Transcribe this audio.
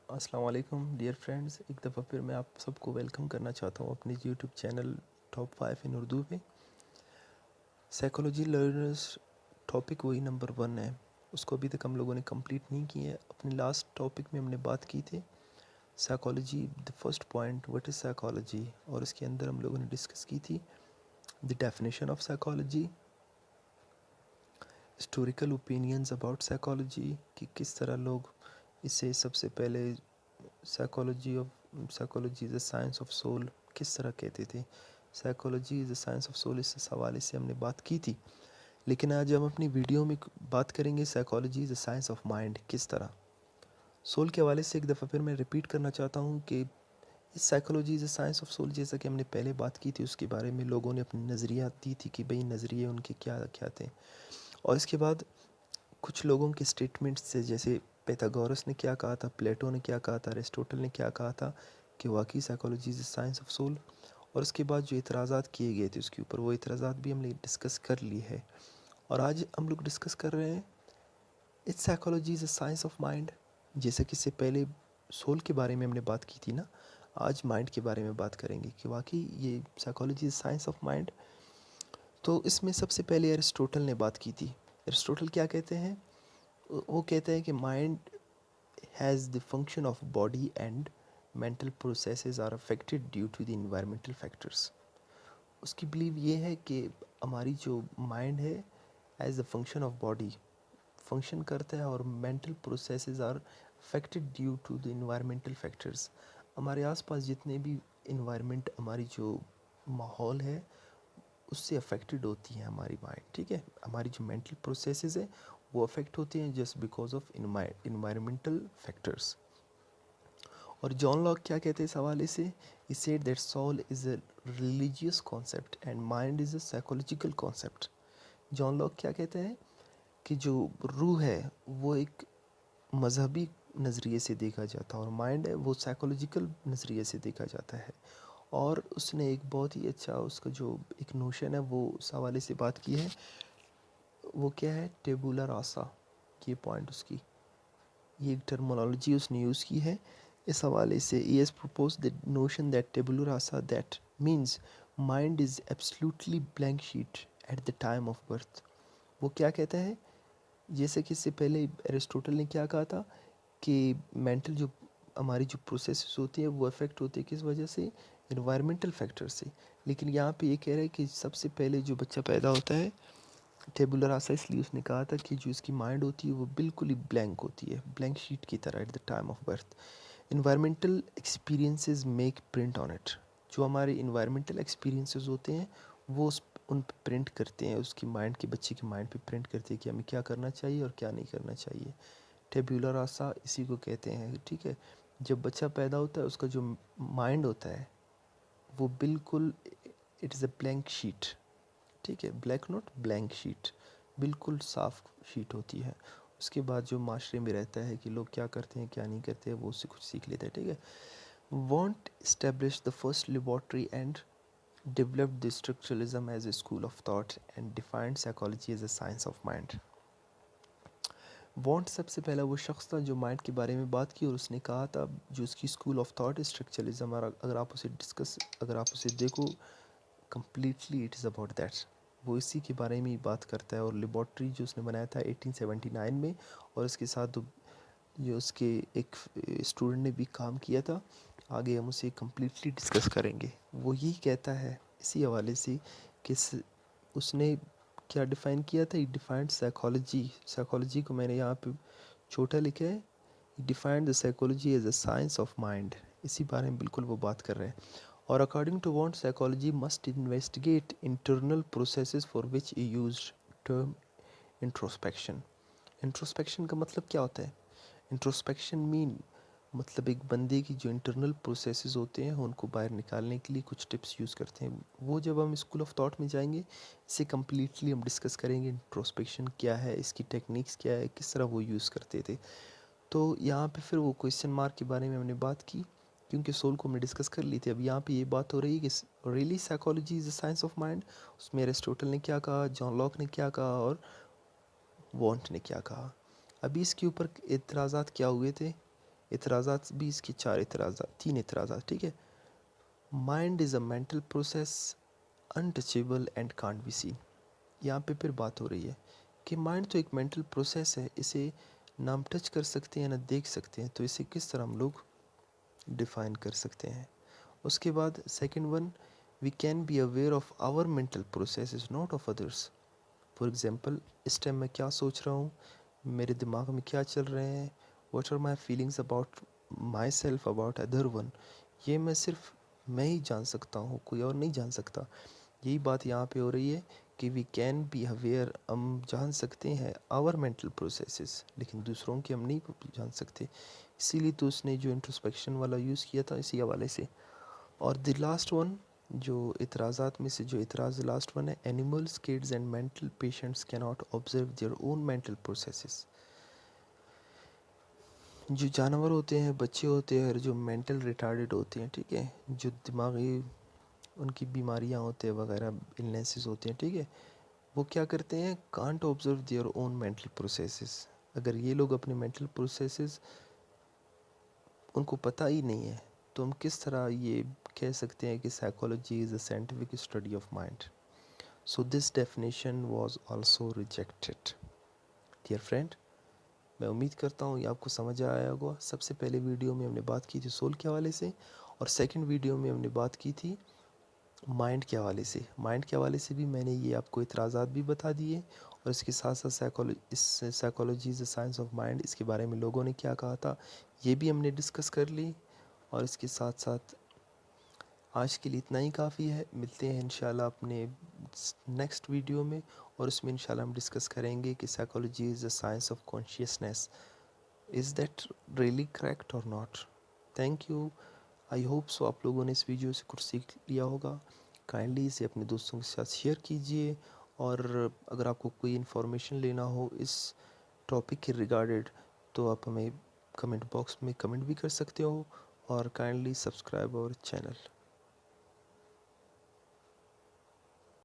السلام علیکم dear friends, ایک دفعہ پھر میں آپ سب کو ویلکم کرنا چاہتا ہوں اپنے یوٹیوب چینل ٹاپ 5 ان اردو پہ۔ سائیکالوجی لرنرز ٹاپک وہی نمبر 1 ہے، اس کو ابھی تک ہم لوگوں نے کمپلیٹ نہیں کی ہے۔ اپنے لاسٹ ٹاپک میں ہم نے بات کی تھی psychology, the first point what is psychology, اور اس کے اندر ہم لوگوں نے ڈسکس کی تھی the definition of psychology, historical opinions about psychology, کہ کس طرح لوگ اسے سب سے پہلے psychology is a science of soul کس طرح کہتے تھے، psychology is a science of soul, اس حوالے سے ہم نے بات کی تھی۔ لیکن آج ہم اپنی ویڈیو میں بات کریں گے psychology is a science of mind, کس طرح سول کے حوالے سے ایک دفعہ پھر میں ریپیٹ کرنا چاہتا ہوں کہ اس psychology is a science of soul, جیسا کہ ہم نے پہلے بات کی تھی، اس کے بارے میں لوگوں نے اپنی نظریات دی تھی کہ بھئی نظریے ان کے کیا کیا تھے، اور اس کے بعد کچھ لوگوں کے اسٹیٹمنٹس سے، جیسے پیتھاگورس نے کیا کہا تھا، پلیٹو نے کیا کہا تھا، ایرسٹوٹل نے کیا کہا تھا کہ واقعی psychology is science of civil, اور اس کے بعد جو اعتراضات کیے گئے تھے اس کے اوپر، وہ اعتراضات بھی ہم نے ڈسکس کر لی ہے، اور آج ہم لوگ ڈسکس کر رہے ہیں it's psychology is a science of mind, جیسا کہ اس سے پہلے سول کے بارے میں ہم نے بات کی تھی نا، آج مائنڈ کے بارے میں بات کریں گے کہ واقعی یہ psychology is science of mind. تو اس میں سب سے پہلے ایرسٹوٹل نے بات کی تھی۔ ایرسٹوٹل کیا کہتے ہیں؟ وہ کہتے ہیں کہ mind has the function of body and mental processes are affected due to the environmental factors. اس کی بلیو یہ ہے کہ ہماری جو مائنڈ ہے as a function of body function کرتا ہے، اور mental processes are affected due to the environmental factors. ہمارے آس پاس جتنے بھی انوائرمنٹ، ہماری جو ماحول ہے اس سے افیکٹڈ ہوتی ہے ہماری مائنڈ، ٹھیک ہے، ہماری جو مینٹل پروسیسز ہیں وہ افیکٹ ہوتے ہیں just because of environmental factors. اور جان لاک کیا کہتے ہیں اس حوالے سے؟ He said that soul is a religious concept and mind is a psychological concept۔ John Locke کیا کہتے ہیں کہ جو روح ہے وہ ایک مذہبی نظریے سے دیکھا جاتا ہے، اور مائنڈ ہے وہ سائیکولوجیکل نظریے سے دیکھا جاتا ہے۔ اور اس نے ایک بہت ہی اچھا اس کا جو ایک نوشن ہے وہ اس حوالے سے بات کی ہے، وہ کیا ہے؟ ٹیبولا راسا، یہ پوائنٹ اس کی، یہ ایک ٹرمنالوجی اس نے یوز کی ہے اس حوالے سے۔ He has propose the notion that tabula rasa that means mind is absolutely blank sheet at the time of birth. وہ کیا کہتا ہے؟ جیسے کہ اس سے پہلے ایرسٹوٹل نے کیا کہا تھا کہ مینٹل جو ہماری جو پروسیسز ہوتی ہیں وہ افیکٹ ہوتے ہیں کس وجہ سے؟ انوائرمنٹل فیکٹر سے۔ لیکن یہاں پہ یہ کہہ رہے ہیں کہ سب سے پہلے جو بچہ پیدا ہوتا ہے ٹیبولا راسا، اس لیے اس نے کہا تھا کہ جو اس کی مائنڈ ہوتی ہے وہ بالکل ہی بلینک ہوتی ہے، بلینک شیٹ کی طرح at the time of birth. Environmental experiences make print on it, جو ہمارے انوائرمنٹل ایکسپیرینسز ہوتے ہیں وہ ان پہ پرنٹ کرتے ہیں، اس کی مائنڈ کے، بچے کی مائنڈ پہ پرنٹ کرتے ہیں کہ ہمیں کیا کرنا چاہیے اور کیا نہیں کرنا چاہیے۔ ٹیبولا راسا اسی کو کہتے ہیں، ٹھیک ہے۔ جب بچہ پیدا ہوتا ہے اس کا جو مائنڈ ہوتا ہے وہ بالکل it is a blank sheet, ٹھیک ہے، بلیک نوٹ بلینک شیٹ، بالکل صاف شیٹ ہوتی ہے۔ اس کے بعد جو معاشرے میں رہتا ہے کہ لوگ کیا کرتے ہیں کیا نہیں کرتے، وہ اس سے کچھ سیکھ لیتا ہے، ٹھیک ہے۔ Want establish the first laboratory and developed the structuralism as a school of thought and defined psychology as a science of mind۔ Want سب سے پہلا وہ شخص تھا جو مائنڈ کے بارے میں بات کی، اور اس نے کہا تھا جو اس کی اسکول آف تھاٹ اسٹرکچرلزم، اور اگر آپ اسے دیکھو completely it is about that, وہ اسی کے بارے میں ہی بات کرتا ہے۔ اور لیبارٹری جو اس نے بنایا تھا 1879 میں، اور اس کے ساتھ جو اس کے ایک اسٹوڈنٹ نے بھی کام کیا تھا، آگے ہم اسے کمپلیٹلی ڈسکس کریں گے۔ وہ یہی کہتا ہے اسی حوالے سے کہ اس نے کیا ڈیفائن کیا تھا، ڈیفائنڈ سائیکالوجی کو میں نے یہاں پہ چھوٹا لکھا ہے، defined the psychology as a science of mind, اسی بارے میں بالکل وہ بات کر رہے ہیں۔ اور according to Wundt psychology must investigate internal processes for which a used term introspection. Introspection کا مطلب کیا ہوتا ہے؟ انٹروسپیکشن مطلب ایک بندے کی جو انٹرنل پروسیسز ہوتے ہیں ان کو باہر نکالنے کے لیے کچھ ٹپس یوز کرتے ہیں، وہ جب ہم اسکول آف تھاٹ میں جائیں گے اسے کمپلیٹلی ہم ڈسکس کریں گے، انٹروسپیکشن کیا ہے، اس کی ٹیکنیکس کیا ہے، کس طرح وہ یوز کرتے تھے۔ تو یہاں پہ پھر وہ کویشچن مارک کے بارے میں ہم نے بات کی، کیونکہ سول کو ہم نے ڈسکس کر لی تھی۔ اب یہاں پہ یہ بات ہو رہی ہے کہ really psychology is a science of mind, اس میں ایرسٹوٹل نے کیا کہا، جان لاک نے کیا کہا، اور وانٹ نے کیا کہا۔ ابھی اس کے اوپر اعتراضات کیا ہوئے تھے؟ اعتراضات بھی اس کے 4 اعتراضات 3 اعتراضات، ٹھیک ہے. Mind is a mental process untouchable and can't be seen. یہاں پہ پھر بات ہو رہی ہے کہ مائنڈ تو ایک مینٹل پروسیس ہے، اسے نہ ہم ٹچ کر سکتے ہیں نہ دیکھ سکتے ہیں، تو اسے کس طرح ہم لوگ ڈیفائن کر سکتے ہیں. اس کے بعد second one, we can be aware of our mental processes not of others. For example, اس ٹائم میں کیا سوچ رہا ہوں، میرے دماغ میں کیا چل رہے ہیں، what are my feelings about my self about other one, یہ میں صرف میں ہی جان سکتا ہوں، کوئی اور نہیں جان سکتا. یہی بات یہاں پہ ہو رہی ہے کہ وی کین بی اویئر، ہم جان سکتے ہیں آور مینٹل پروسیسز، لیکن دوسروں کے ہم نہیں جان سکتے. اسی لیے تو اس نے جو انٹروسپیکشن والا یوز کیا تھا اسی حوالے سے. اور دی لاسٹ ون، جو اعتراضات میں سے جو اعتراض لاسٹ ون ہے، animals, kids and mental patients کی not observe their own mental processes. جو جانور ہوتے ہیں، بچے ہوتے ہیں، اور جو مینٹل ریٹارڈڈ ہوتے ہیں، ٹھیک ہے، جو دماغی ان کی بیماریاں ہوتے ہیں وغیرہ، النیسز ہوتے ہیں، ٹھیک ہے، وہ کیا کرتے ہیں، can't observe their own mental processes. اگر یہ لوگ اپنے مینٹل پروسیسز ان کو پتہ ہی نہیں ہے تو ہم کس طرح یہ کہہ سکتے ہیں کہ psychology is a scientific study of mind. So this definition was also rejected. Dear friend, میں امید کرتا ہوں یہ آپ کو سمجھ آیا ہوگا. سب سے پہلے ویڈیو میں ہم نے بات کی تھی سول کے حوالے سے، اور سیکنڈ ویڈیو میں ہم نے بات کی تھی مائنڈ کے حوالے سے. مائنڈ کے حوالے سے بھی میں نے یہ آپ کو اعتراضات بھی بتا دیے، اور اس کے ساتھ ساتھ psychology is a science of mind, اس کے بارے میں لوگوں نے کیا کہا تھا یہ بھی ہم نے ڈسکس کر لی. اور اس کے ساتھ ساتھ آج کے لیے اتنا ہی کافی ہے. ملتے ہیں انشاءاللہ اپنے نیکسٹ ویڈیو میں، اور اس میں انشاءاللہ ہم ڈسکس کریں گے کہ psychology is a science of consciousness. Is that really correct or not? Thank you. I hope so آپ لوگوں نے اس ویڈیو سے کچھ سیکھ لیا ہوگا. کائنڈلی اسے اپنے دوستوں کے ساتھ شیئر کیجئے، اور اگر آپ کو کوئی انفارمیشن لینا ہو اس ٹاپک کے ریگارڈڈ تو آپ ہمیں کمنٹ باکس میں کمنٹ بھی کر سکتے ہو، اور کائنڈلی سبسکرائب اور چینل.